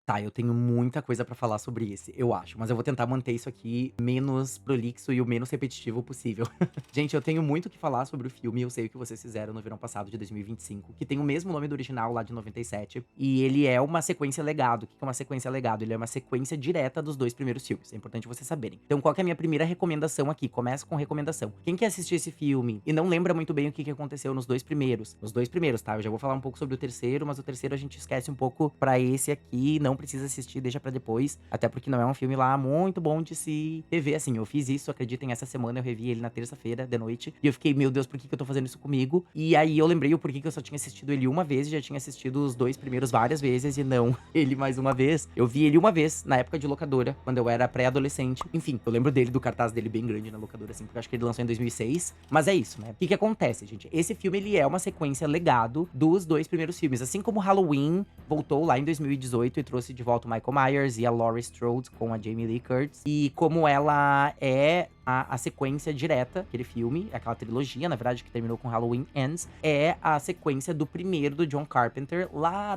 Tá, eu tenho muita coisa pra falar sobre esse, eu acho, mas eu vou tentar manter isso aqui menos prolixo e o menos repetitivo possível. Gente, eu tenho muito o que falar sobre o filme Eu Sei O Que Vocês Fizeram no Verão Passado de 2025, que tem o mesmo nome do original lá de 97, e ele é uma sequência legado. O que que é uma sequência legado? Ele é uma sequência direta dos dois primeiros filmes, é importante vocês saberem. Então, qual que é a minha primeira recomendação aqui? Começa com recomendação. Quem quer assistir esse filme e não lembra muito bem o que que aconteceu nos dois primeiros, tá? Eu já vou falar um pouco sobre o terceiro, mas o terceiro a gente esquece um pouco pra esse aqui, não precisa assistir, deixa pra depois, até porque não é um filme lá muito bom de se rever, assim. Eu fiz isso, acreditem, essa semana eu revi ele na terça-feira de noite, e eu fiquei, meu Deus, por que que eu tô fazendo isso comigo? E aí eu lembrei o porquê que eu só tinha assistido ele uma vez, e já tinha assistido os dois primeiros várias vezes, e não ele mais uma vez. Eu vi ele uma vez, na época de locadora, quando eu era pré-adolescente. Enfim, eu lembro dele, do cartaz dele bem grande na locadora, assim, porque eu acho que ele lançou em 2006. Mas é isso, né? O que que acontece, gente? Esse filme, ele é uma sequência legado dos dois primeiros filmes. Assim como Halloween voltou lá em 2018 e trouxe de volta o Michael Myers e a Laurie Strode com a Jamie Lee Curtis. E como ela é a sequência direta, aquele filme, aquela trilogia, na verdade, que terminou com Halloween Ends, é a sequência do primeiro do John Carpenter, lá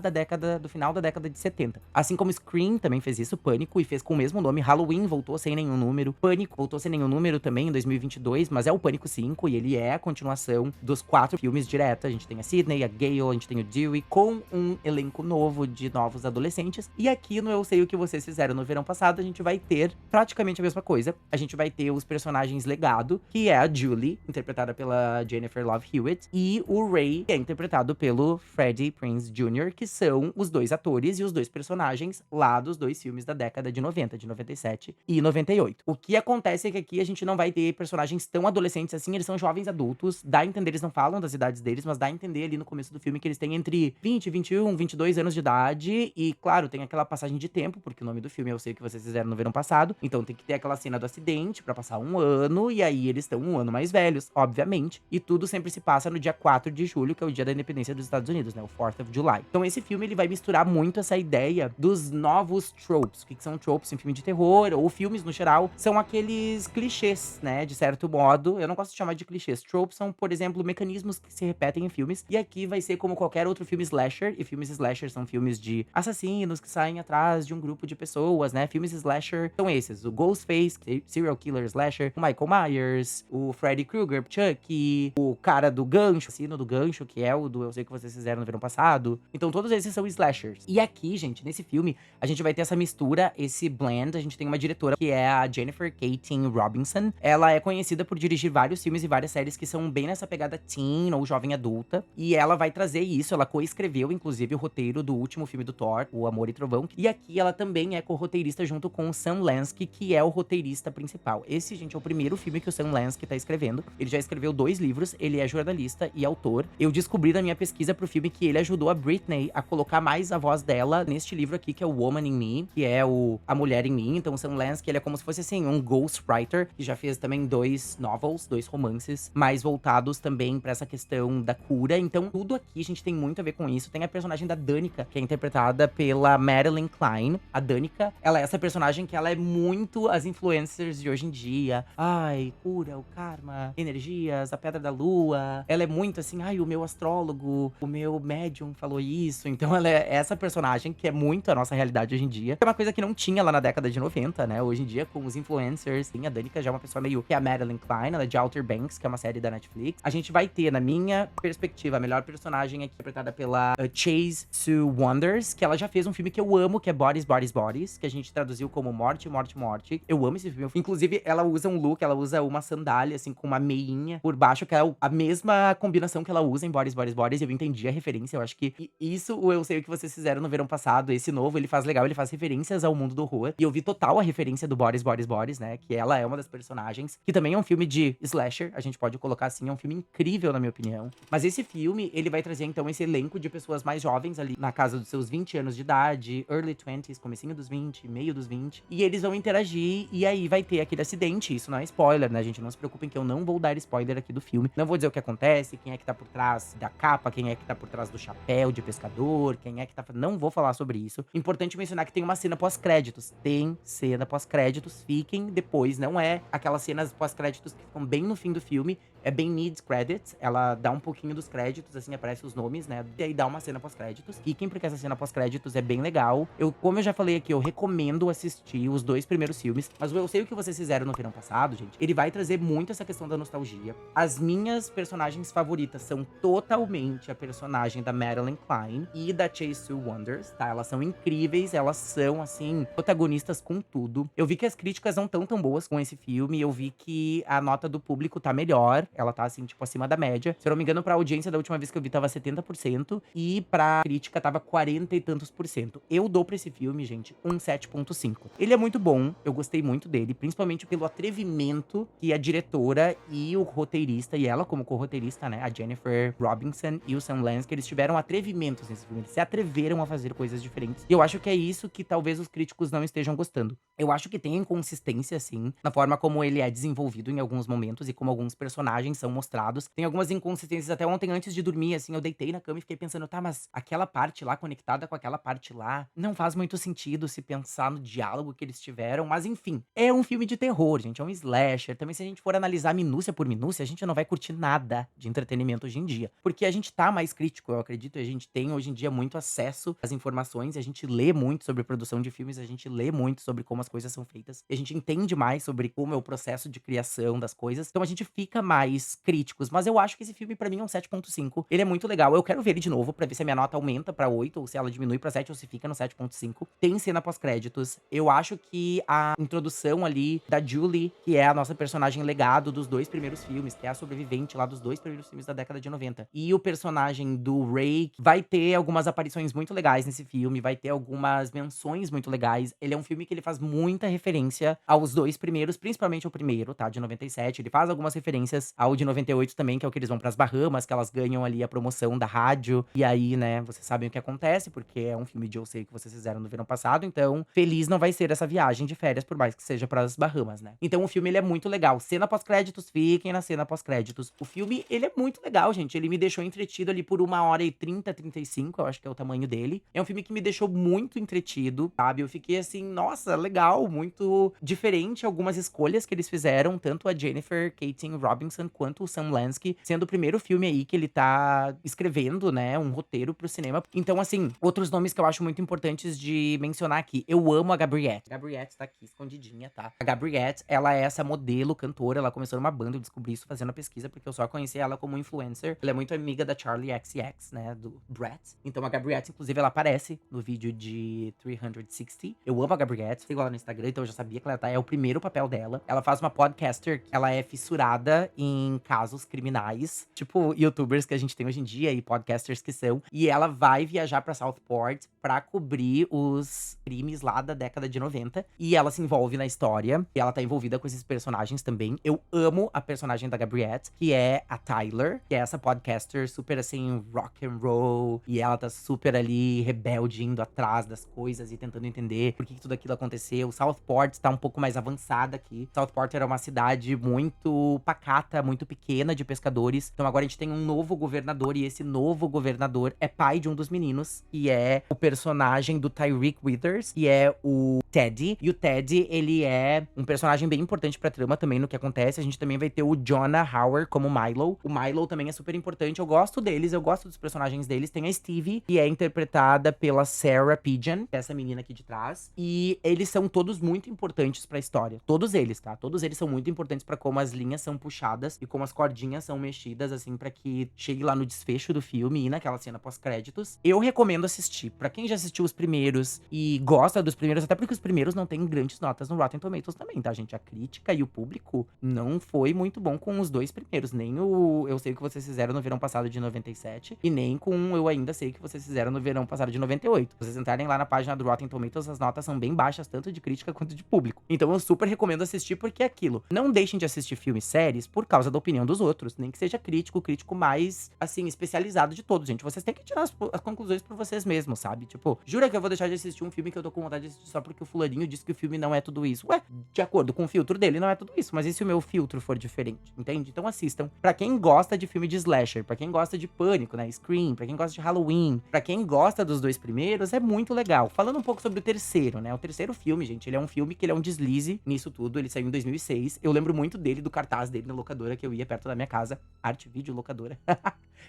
do final da década de 70. Assim como Scream também fez isso, Pânico, e fez com o mesmo nome. Halloween voltou sem nenhum número. Pânico voltou sem nenhum número também em 2022, mas é o Pânico 5, e ele é a continuação dos 4 filmes direto. A gente tem a Sydney, a Gale, a gente tem o Dewey, com um elenco novo de novos adolescentes. E aqui no Eu Sei O Que Vocês Fizeram no Verão Passado, a gente vai ter praticamente a mesma coisa. A gente vai ter os personagens legado, que é a Julie, interpretada pela Jennifer Love Hewitt, e o Ray, que é interpretado pelo Freddie Prinze Jr., que são os dois atores e os dois personagens lá dos dois filmes da década de 90, de 97 e 98. O que acontece é que aqui a gente não vai ter personagens tão adolescentes assim, eles são jovens adultos, dá a entender, eles não falam das idades deles, mas dá a entender ali no começo do filme que eles têm entre 20, 21, 22 anos de idade, e claro, tem aquela passagem de tempo, porque o nome do filme Eu Sei O Que Vocês Fizeram no Verão Passado, então tem que ter aquela cena do acidente pra passar um ano, e aí eles estão um ano mais velhos, obviamente, e tudo sempre se passa no dia 4 de julho, que é o dia da independência dos Estados Unidos, né, o 4th of July. Então esse filme, ele vai misturar muito essa ideia dos novos tropes. O que que são tropes em filme de terror, ou filmes no geral? São aqueles clichês, né, de certo modo. Eu não gosto de chamar de clichês. Tropes são, por exemplo, mecanismos que se repetem em filmes, e aqui vai ser como qualquer outro filme slasher, e filmes slasher são filmes de assassinos que saem atrás de um grupo de pessoas, né? Filmes slasher são esses: o Ghostface, serial killer slasher, o Michael Myers, o Freddy Krueger, Chucky, o cara do gancho, assassino do gancho, que é o do Eu Sei O Que Vocês Fizeram no Verão Passado. Então todos esses são slashers. E aqui, gente, nesse filme, a gente vai ter essa mistura, esse blend. A gente tem uma diretora que é a Jennifer Katin Robinson. Ela é conhecida por dirigir vários filmes e várias séries que são bem nessa pegada teen ou jovem adulta. E ela vai trazer isso, ela coescreveu, inclusive, o roteiro do último filme do Thor, O Amor e Trovão. E aqui ela também é co-roteirista junto com o Sam Lansky, que é o roteirista principal. Esse, gente, é o primeiro filme que o Sam Lansky tá escrevendo. Ele já escreveu 2 livros, ele é jornalista e autor. Eu descobri na minha pesquisa pro filme que ele ajudou a Britney a colocar mais a voz dela neste livro aqui, que é o Woman in Me, que é A Mulher em Mim. Então o Sam Lansky, ele é como se fosse, assim, um ghostwriter, que já fez também 2 novels, 2 romances, mais voltados também pra essa questão da cura. Então tudo aqui, a gente tem muito a ver com isso. Tem a personagem da Danica, que é interpretada pela Madeline Klein. A Danica, ela é essa personagem que ela é muito as influencers de hoje em dia. Ai, cura, o karma, energias, a pedra da lua. Ela é muito assim, ai, o meu astrólogo, o meu médium falou isso. Então ela é essa personagem que é muito a nossa realidade hoje em dia. É uma coisa que não tinha lá na década de 90, né? Hoje em dia, com os influencers, tem a Danica já é uma pessoa meio que é a Madeline Klein, ela é de Outer Banks, que é uma série da Netflix. A gente vai ter, na minha perspectiva, a melhor personagem aqui interpretada pela Chase Sue Wonders, que ela já fez um filme que eu amo, que é Bodies, Bodies, Bodies, que a gente traduziu como Morte, Morte, Morte. Eu amo esse filme. Inclusive, ela usa um look, ela usa uma sandália, assim, com uma meinha por baixo, que é a mesma combinação que ela usa em Bodies, Bodies, Bodies. Eu entendi a referência. Eu acho que isso, Eu Sei O Que Vocês Fizeram no Verão Passado, esse novo, ele faz legal, ele faz referências ao mundo do horror. E eu vi total a referência do Bodies, Bodies, Bodies, né? Que ela é uma das personagens, que também é um filme de slasher, a gente pode colocar assim, é um filme incrível, na minha opinião. Mas esse filme, ele vai trazer, então, esse elenco de pessoas mais jovens ali, na casa dos seus 20 anos de idade, early 20s, comecinho dos 20, meio dos 20. E eles vão interagir, e aí vai ter aquele acidente. Isso não é spoiler, né, gente? Não se preocupem que eu não vou dar spoiler aqui do filme. Não vou dizer o que acontece, quem é que tá por trás da capa, quem é que tá por trás do chapéu de pescador, quem é que tá... Não vou falar sobre isso. Importante mencionar que tem uma cena pós-créditos. Tem cena pós-créditos, fiquem depois. Não é aquelas cenas pós-créditos que ficam bem no fim do filme. é bem mid-credits. Ela dá um pouquinho dos créditos, assim, aparece os nomes, né? E aí dá uma cena pós-créditos. Fiquem, porque essa cena pós-créditos é bem legal. Como eu já falei aqui, eu recomendo assistir os 2 primeiros filmes. Mas Eu Sei o que Vocês Fizeram no Verão Passado, gente, ele vai trazer muito essa questão da nostalgia. As minhas personagens favoritas são totalmente a personagem da Madeline Klein e da Chase Sue Wonders, tá? Elas são incríveis, elas são, assim, protagonistas com tudo. Eu vi que as críticas não tão tão boas com esse filme, eu vi que a nota do público tá melhor, ela tá, assim, tipo, acima da média. Se eu não me engano, pra audiência da última vez que eu vi tava 70% e pra crítica tava 40 e tantos por cento. Eu dou pra esse filme, gente, um 7,5. Ele é muito bom, eu gostei muito dele, principalmente pelo atrevimento que a diretora e o roteirista, e ela como co-roteirista, né, a Jennifer Robinson e o Sam Lansky, eles tiveram atrevimentos nesse filme, eles se atreveram a fazer coisas diferentes. E eu acho que é isso que talvez os críticos não estejam gostando. Eu acho que tem inconsistência, sim, na forma como ele é desenvolvido em alguns momentos e como alguns personagens são mostrados. Tem algumas inconsistências, até ontem antes de dormir, assim, eu deitei na cama e fiquei pensando, tá, mas aquela parte lá conectada com aquela parte lá, não faz muito sentido se pensar no diálogo que eles tiveram, mas enfim, é um filme de terror, gente, é um slasher. Também, se a gente for analisar minúcia por minúcia, a gente não vai curtir nada de entretenimento hoje em dia, porque a gente tá mais crítico, eu acredito, e a gente tem hoje em dia muito acesso às informações, e a gente lê muito sobre produção de filmes, a gente lê muito sobre como as coisas são feitas, e a gente entende mais sobre como é o processo de criação das coisas, então a gente fica mais críticos. Mas eu acho que esse filme pra mim é um 7,5. Ele é muito legal, eu quero ver ele de novo pra ver se a minha nota aumenta pra 8, ou se ela diminui pra 7, ou se fica no 7,5. Tem cena pós-créditos, eu acho que a introdução ali da Julie, que é a nossa personagem legado dos 2 primeiros filmes, que é a sobrevivente lá dos 2 primeiros filmes da década de 90, e o personagem do Ray, vai ter algumas aparições muito legais nesse filme, vai ter algumas menções muito legais. Ele é um filme que ele faz muita referência aos 2 primeiros, principalmente o primeiro, tá, de 97. Ele faz algumas referências ao de 98 também, que é o que eles vão pras Bahamas, que elas ganham ali a promoção da rádio, e aí, né, vocês sabem o que acontece, porque é um filme de Eu Sei o que Vocês Fizeram no Verão Passado, então feliz não vai ser essa viagem de férias, por mais que seja pras Bahamas, né. Então o filme, ele é muito legal. Cena pós-créditos, fiquem na cena pós-créditos. O filme, ele é muito legal, gente, ele me deixou entretido ali por 1h30, 35, eu acho que é o tamanho dele. É um filme que me deixou muito entretido, sabe, eu fiquei assim, nossa, legal, muito diferente algumas escolhas que eles fizeram, tanto a Jennifer Katin Robinson quanto o Sam Lansky, sendo o primeiro filme aí que ele tá escrevendo, né, um roteiro pro cinema. Então, assim, outros nomes que eu acho muito importantes de mencionar aqui, eu amo a Gabriette. A Gabriette tá aqui escondidinha, tá? A Gabriette, ela é essa modelo, cantora, ela começou numa banda, eu descobri isso fazendo a pesquisa, porque eu só conheci ela como influencer. Ela é muito amiga da Charli XCX, né, do Brett. Então a Gabriette, inclusive, ela aparece no vídeo de 360. Eu amo a Gabriette, sigo ela no Instagram, então eu já sabia que ela tá, é o primeiro papel dela. Ela faz uma podcaster, ela é fissurada em casos criminais, tipo youtubers que a gente tem hoje em dia e podcasters que são. E ela vai viajar pra Southport pra cobrir os crimes lá da década de 90. E ela se envolve na história, e ela tá envolvida com esses personagens também. Eu amo a personagem da Gabriette, que é a Tyler, que é essa podcaster super assim, rock and roll. E ela tá super ali, rebelde, indo atrás das coisas e tentando entender por que tudo aquilo aconteceu. Southport tá um pouco mais avançada aqui. Southport era uma cidade muito pacata, muito pequena de pescadores. Então agora a gente tem um novo governador, e esse novo governador é pai de um dos meninos, que é o personagem do Tyreek Withers, que é o Teddy. E o Teddy, ele é um personagem bem importante pra trama também no que acontece. A gente também vai ter o Jonah Hauer como Milo. O Milo também é super importante, eu gosto deles, eu gosto dos personagens deles. Tem a Stevie, que é interpretada pela Sarah Pigeon, que é essa menina aqui de trás. E eles são todos muito importantes pra história. Todos eles, tá? Todos eles são muito importantes pra como as linhas são puxadas e como as cordinhas são mexidas, assim, pra que chegue lá no desfecho do filme e naquela cena pós-créditos. Eu recomendo assistir. Pra quem já assistiu os primeiros e gosta dos primeiros, até porque os primeiros não têm grandes notas no Rotten Tomatoes também, tá, gente? A crítica e o público não foi muito bom com os 2 primeiros. Nem o Eu Sei o que Vocês Fizeram no Verão Passado de 97 e nem com Eu Ainda Sei o que Vocês Fizeram no Verão Passado de 98. Se vocês entrarem lá na página do Rotten Tomatoes, as notas são bem baixas, tanto de crítica quanto de público. Então eu super recomendo assistir, porque é aquilo. Não deixem de assistir filmes e séries por causa da opinião dos outros. Nem que seja crítico, o crítico mais, assim, especializado de todos, gente. Vocês têm que tirar as conclusões por vocês mesmos, sabe? Tipo, jura que eu vou deixar de assistir um filme que eu tô com vontade de assistir só porque fulaninho disse que o filme não é tudo isso. Ué, de acordo com o filtro dele, não é tudo isso. Mas e se o meu filtro for diferente, entende? Então assistam. Pra quem gosta de filme de slasher, pra quem gosta de Pânico, né, Scream, pra quem gosta de Halloween, pra quem gosta dos dois primeiros, é muito legal. Falando um pouco sobre o terceiro, né, o terceiro filme, gente, ele é um filme que ele é um deslize nisso tudo. Ele saiu em 2006. Eu lembro muito dele, do cartaz dele na locadora que eu ia perto da minha casa. Arte Vídeo Locadora.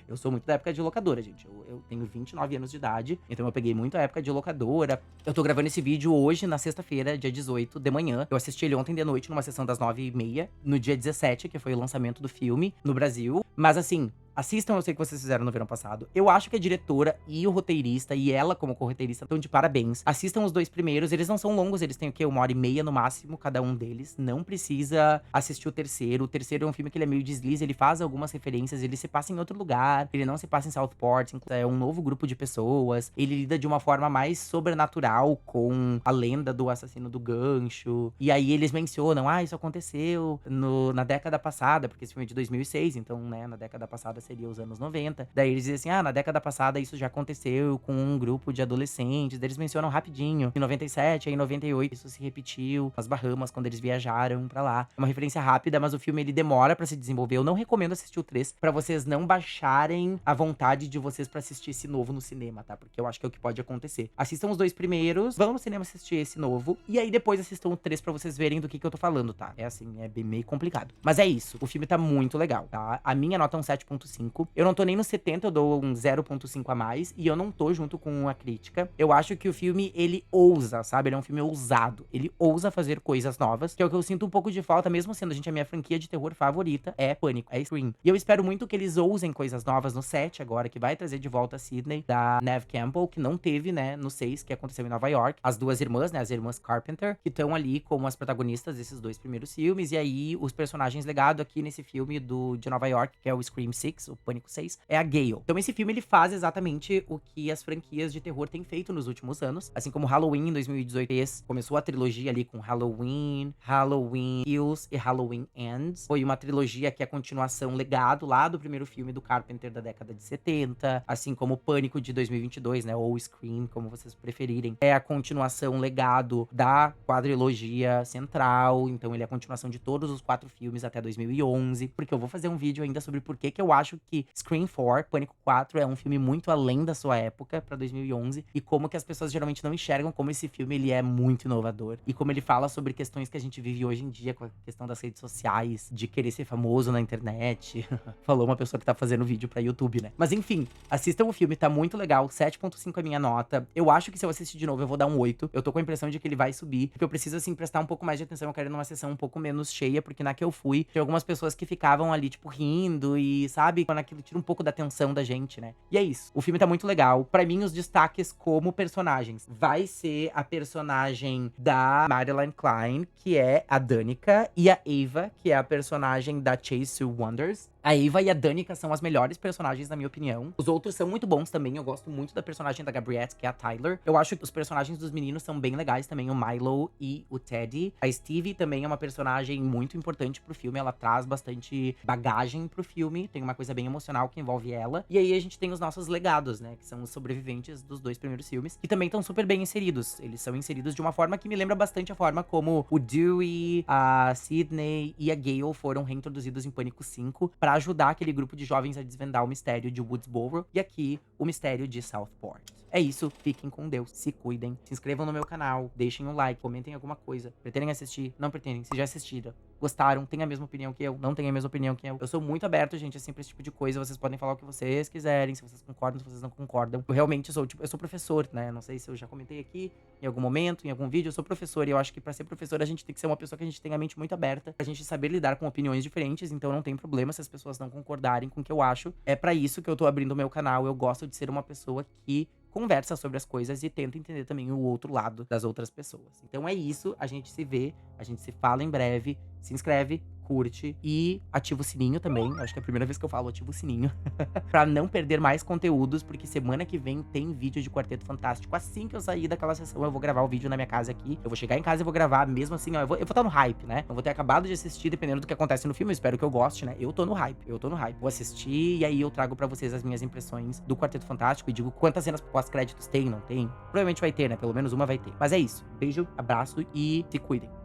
Eu sou muito da época de locadora, gente. Eu tenho 29 anos de idade, então eu peguei muito a época de locadora. Eu tô gravando esse vídeo hoje, na sexta-feira, dia 18 de manhã. Eu assisti ele ontem de noite, numa sessão das 9h30, no dia 17, que foi o lançamento do filme no Brasil. Mas assim, assistam, eu sei que vocês fizeram no verão passado. Eu acho que a diretora e o roteirista, e ela como co-roteirista, estão de parabéns. Assistam os dois primeiros, eles não são longos, eles têm o quê? 1h30 no máximo, cada um deles. Não precisa assistir o terceiro. O terceiro é um filme que ele é meio deslize, ele faz algumas referências, ele se passa em outro lugar, ele não se passa em Southport, é um novo grupo de pessoas. Ele lida de uma forma mais sobrenatural com a lenda do assassino do gancho. E aí eles mencionam, isso aconteceu na década passada, porque esse filme é de 2006, então, né, na década passada seria os anos 90. Daí eles dizem assim, na década passada isso já aconteceu com um grupo de adolescentes. Daí eles mencionam rapidinho. Em 97, aí em 98, isso se repetiu nas Bahamas, quando eles viajaram pra lá. É uma referência rápida, mas o filme ele demora pra se desenvolver. Eu não recomendo assistir o 3 pra vocês não baixarem a vontade de vocês pra assistir esse novo no cinema, tá? Porque eu acho que é o que pode acontecer. Assistam os dois primeiros, vão no cinema assistir esse novo, e aí depois assistam o 3 pra vocês verem do que eu tô falando, tá? É assim, é bem meio complicado. Mas é isso, o filme tá muito legal, tá? A minha nota é um 7.5. Eu não tô nem no 70, eu dou um 0.5 a mais, e eu não tô junto com a crítica. Eu acho que o filme, ele ousa, sabe? Ele é um filme ousado. Ele ousa fazer coisas novas, que é o que eu sinto um pouco de falta, mesmo sendo, gente, a minha franquia de terror favorita é Pânico, é Scream. E eu espero muito que eles ousem coisas novas no 7 agora, que vai trazer de volta a Sydney, da Neve Campbell, que não teve, né, no 6, que aconteceu em Nova York. As duas irmãs, né, as irmãs Carpenter, que estão ali como as protagonistas desses dois primeiros filmes. E aí, os personagens legado aqui nesse filme de Nova York, que é o Scream 6, o Pânico 6, é a Gale. Então esse filme, ele faz exatamente o que as franquias de terror têm feito nos últimos anos. Assim como Halloween, em 2018, começou a trilogia ali com Halloween, Halloween Kills e Halloween Ends. Foi uma trilogia que é a continuação legado lá do primeiro filme do Carpenter da década de 70. Assim como Pânico de 2022, né? Ou Scream, como vocês preferirem. É a continuação legado da quadrilogia central. Então ele é a continuação de todos os 4 filmes até 2011. Porque eu vou fazer um vídeo ainda sobre por que eu acho que Scream 4, Pânico 4, é um filme muito além da sua época, pra 2011. E como que as pessoas geralmente não enxergam como esse filme, ele é muito inovador. E como ele fala sobre questões que a gente vive hoje em dia, com a questão das redes sociais, de querer ser famoso na internet. Falou uma pessoa que tá fazendo vídeo pra YouTube, né? Mas enfim, assistam o filme, tá muito legal. 7.5 é a minha nota. Eu acho que se eu assistir de novo, eu vou dar um 8. Eu tô com a impressão de que ele vai subir, porque eu preciso, assim, prestar um pouco mais de atenção. Eu quero ir numa sessão um pouco menos cheia, porque na que eu fui, tinha algumas pessoas que ficavam ali, tipo, rindo e, sabe, quando aquilo tira um pouco da atenção da gente, né? E é isso. O filme tá muito legal. Pra mim, os destaques como personagens vai ser a personagem da Madeline Klein, que é a Danica, e a Ava, que é a personagem da Chase Sue Wonders. A Ava e a Danica são as melhores personagens, na minha opinião. Os outros são muito bons também. Eu gosto muito da personagem da Gabriette, que é a Tyler. Eu acho que os personagens dos meninos são bem legais também, o Milo e o Teddy. A Stevie também é uma personagem muito importante pro filme. Ela traz bastante bagagem pro filme. Tem uma coisa bem emocional que envolve ela. E aí a gente tem os nossos legados, né? Que são os sobreviventes dos 2 primeiros filmes. Que também estão super bem inseridos. Eles são inseridos de uma forma que me lembra bastante a forma como o Dewey, a Sydney e a Gale foram reintroduzidos em Pânico 5 pra ajudar aquele grupo de jovens a desvendar o mistério de Woodsboro e aqui o mistério de Southport. É isso, fiquem com Deus, se cuidem, se inscrevam no meu canal, deixem um like, comentem alguma coisa. Pretendem assistir? Não pretendem? Se já assistiram, gostaram, têm a mesma opinião que eu, não têm a mesma opinião que eu. Eu sou muito aberto, gente, assim, pra esse tipo de coisa. Vocês podem falar o que vocês quiserem, se vocês concordam, se vocês não concordam. Eu realmente sou, tipo, eu sou professor, né? Não sei se eu já comentei aqui em algum momento, em algum vídeo, eu sou professor. E eu acho que pra ser professor, a gente tem que ser uma pessoa que a gente tenha a mente muito aberta, pra gente saber lidar com opiniões diferentes. Então não tem problema se as pessoas não concordarem com o que eu acho. É pra isso que eu tô abrindo o meu canal. Eu gosto de ser uma pessoa que conversa sobre as coisas e tenta entender também o outro lado das outras pessoas. Então é isso, a gente se vê, a gente se fala em breve. Se inscreve, curte e ativa o sininho também. Acho que é a primeira vez que eu falo ativa o sininho. Pra não perder mais conteúdos, porque semana que vem tem vídeo de Quarteto Fantástico. Assim que eu sair daquela sessão, eu vou gravar o vídeo na minha casa aqui. Eu vou chegar em casa e vou gravar mesmo assim, ó. Eu vou estar no hype, né? Eu vou ter acabado de assistir, dependendo do que acontece no filme. Eu espero que eu goste, né? Eu tô no hype, eu tô no hype. Vou assistir e aí eu trago pra vocês as minhas impressões do Quarteto Fantástico e digo quantas cenas pós-créditos tem, não tem. Provavelmente vai ter, né? Pelo menos uma vai ter. Mas é isso. Beijo, abraço e se cuidem.